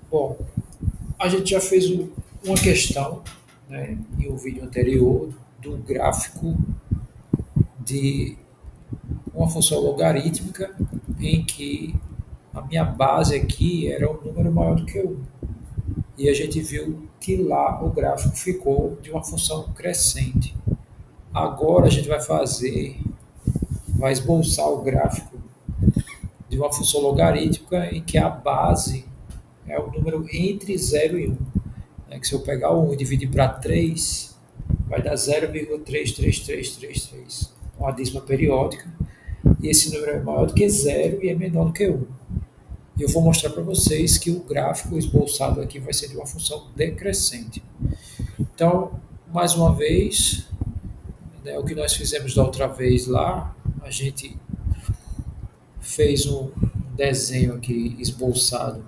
Bom, a gente já fez uma questão, né, em um vídeo anterior do gráfico de uma função logarítmica em que a minha base aqui era um número maior do que um. E a gente viu que lá o gráfico ficou de uma função crescente. Agora a gente vai esboçar o gráfico de uma função logarítmica em que a base é o número entre 0 e 1. Né? Que se eu pegar o 1 e dividir para 3, vai dar 0,33333. Uma dízima periódica. E esse número é maior do que 0 e é menor do que 1. E eu vou mostrar para vocês que o gráfico esboçado aqui vai ser de uma função decrescente. Então, mais uma vez, né, o que nós fizemos da outra vez lá, a gente fez um desenho aqui esboçado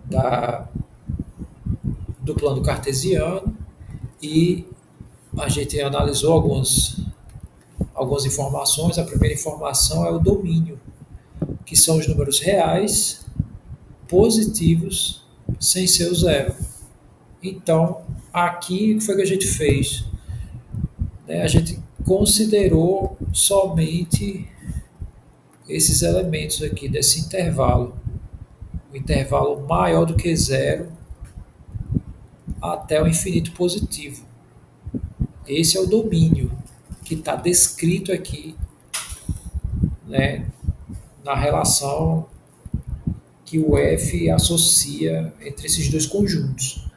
da, do plano cartesiano e a gente analisou algumas informações. A primeira informação é o domínio, que são os números reais positivos sem ser o zero. Então, aqui o que foi que a gente fez? Né? A gente considerou somente esses elementos aqui desse intervalo, o intervalo maior do que zero até o infinito positivo. Esse é o domínio que está descrito aqui, né, na relação que o F associa entre esses dois conjuntos.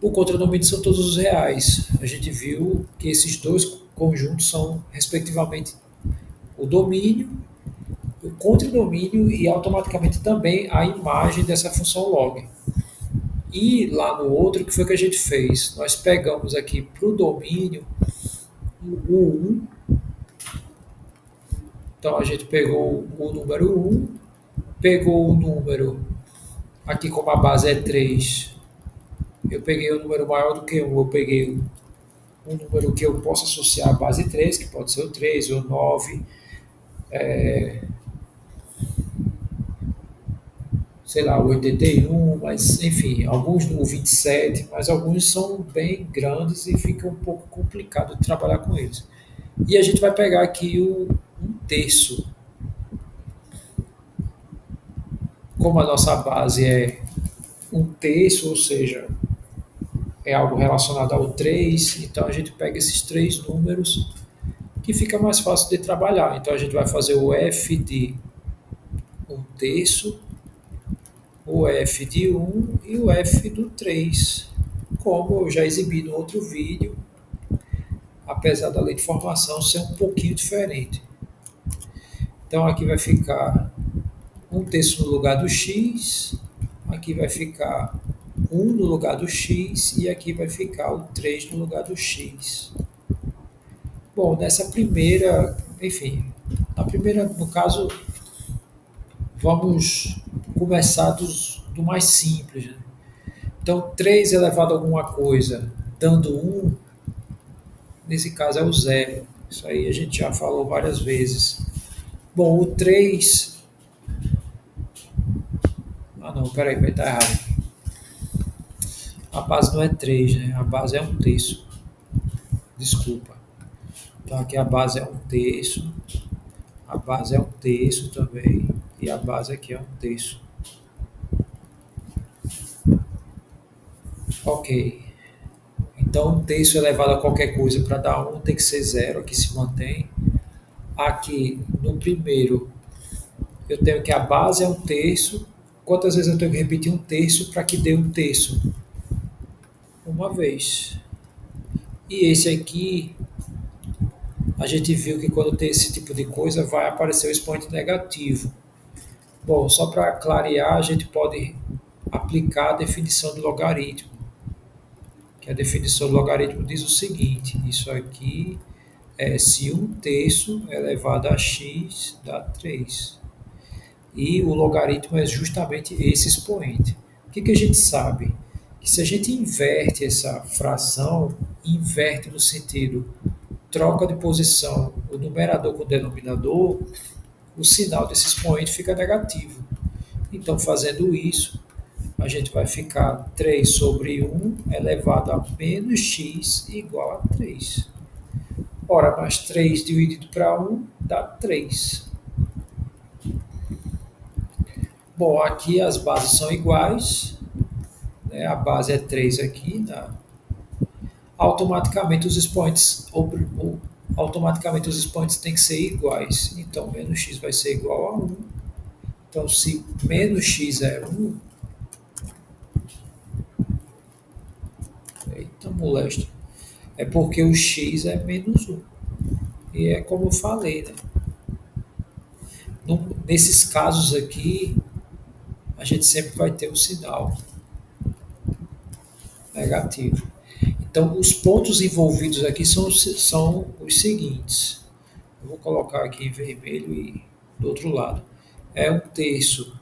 O contradomínio são todos os reais. A gente viu que esses dois conjuntos são, respectivamente, o domínio, o contradomínio e automaticamente também a imagem dessa função log. E lá no outro, o que foi que a gente fez? Nós pegamos aqui para o domínio o 1. Então a gente pegou o número 1, pegou o número, aqui como a base é 3, eu peguei o número maior do que 1, eu peguei um número que eu posso associar à base 3, que pode ser o 3 ou 9, sei lá, o 81, mas enfim, alguns no 27, mas alguns são bem grandes e fica um pouco complicado de trabalhar com eles. E a gente vai pegar aqui um terço. Como a nossa base é um terço, ou seja, é algo relacionado ao 3, então a gente pega esses três números que fica mais fácil de trabalhar. Então a gente vai fazer o F de um terço, o F de um e o F do 3, como eu já exibi no outro vídeo, apesar da lei de formação ser um pouquinho diferente. Então aqui vai ficar um terço no lugar do x, aqui vai ficar um no lugar do x e aqui vai ficar o 3 no lugar do x. Bom, nessa primeira, enfim, na primeira, no caso, vamos começar do mais simples. Né? Então, 3 elevado a alguma coisa, dando um, nesse caso é o zero. Isso aí a gente já falou várias vezes. Bom, o 3. Ah, não, peraí, vai estar errado. A base não é 3, né? A base é um terço. Desculpa. Então, aqui a base é um terço. A base é um terço também. E a base aqui é um terço. Ok. Então, um terço elevado a qualquer coisa para dar um tem que ser zero, aqui se mantém. Aqui no primeiro, eu tenho que a base é um terço. Quantas vezes eu tenho que repetir um terço para que dê um terço? Uma vez. E esse aqui, a gente viu que quando tem esse tipo de coisa, vai aparecer o expoente negativo. Bom, só para clarear, a gente pode aplicar a definição do logaritmo. Que a definição do logaritmo diz o seguinte: isso aqui é se um terço elevado a x dá 3. E o logaritmo é justamente esse expoente. O que a gente sabe? Que se a gente inverte essa fração, inverte no sentido troca de posição o numerador com o denominador, o sinal desse expoente fica negativo. Então, fazendo isso, a gente vai ficar 3 sobre 1 elevado a menos x igual a 3. Ora, mais 3 dividido para 1 dá 3. Bom, aqui as bases são iguais, né? A base é 3 aqui, né? automaticamente os expoentes automaticamente os expoentes têm que ser iguais. Então, menos x vai ser igual a 1. Então, se menos x é 1, eita molesta, é porque o x é menos 1. E é como eu falei, né? Nesses casos aqui, a gente sempre vai ter o sinal negativo. Então, os pontos envolvidos aqui são os seguintes. Eu vou colocar aqui em vermelho e do outro lado. É 1/3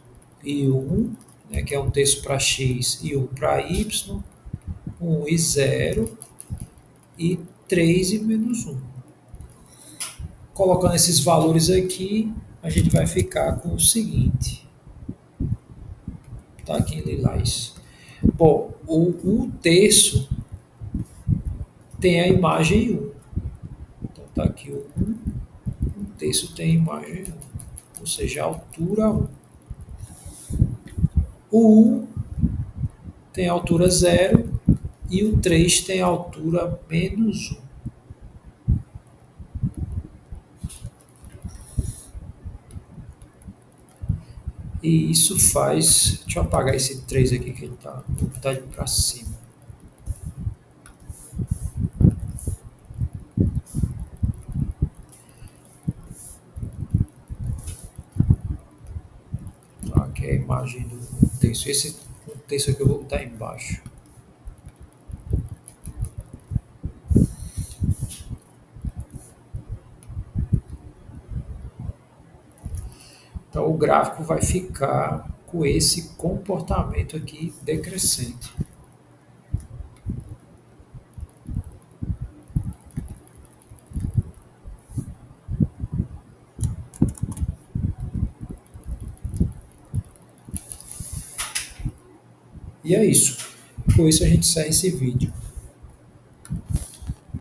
e 1, né, que é 1/3 para x e 1 para y, 1 e 0 e 3 e menos 1. Colocando esses valores aqui, a gente vai ficar com o seguinte. Está aqui em lilás. Bom, o 1/3 tem a imagem 1. Então está aqui o 1, 1/3 tem a imagem 1, ou seja, a altura 1. O 1 tem a altura 0 e o 3 tem a altura menos 1. E isso faz. Deixa eu apagar esse 3 aqui que ele está indo para cima. Aqui é a imagem do texto. Esse texto aqui eu vou botar embaixo. Então o gráfico vai ficar com esse comportamento aqui decrescente. E é isso. Com isso a gente encerra esse vídeo.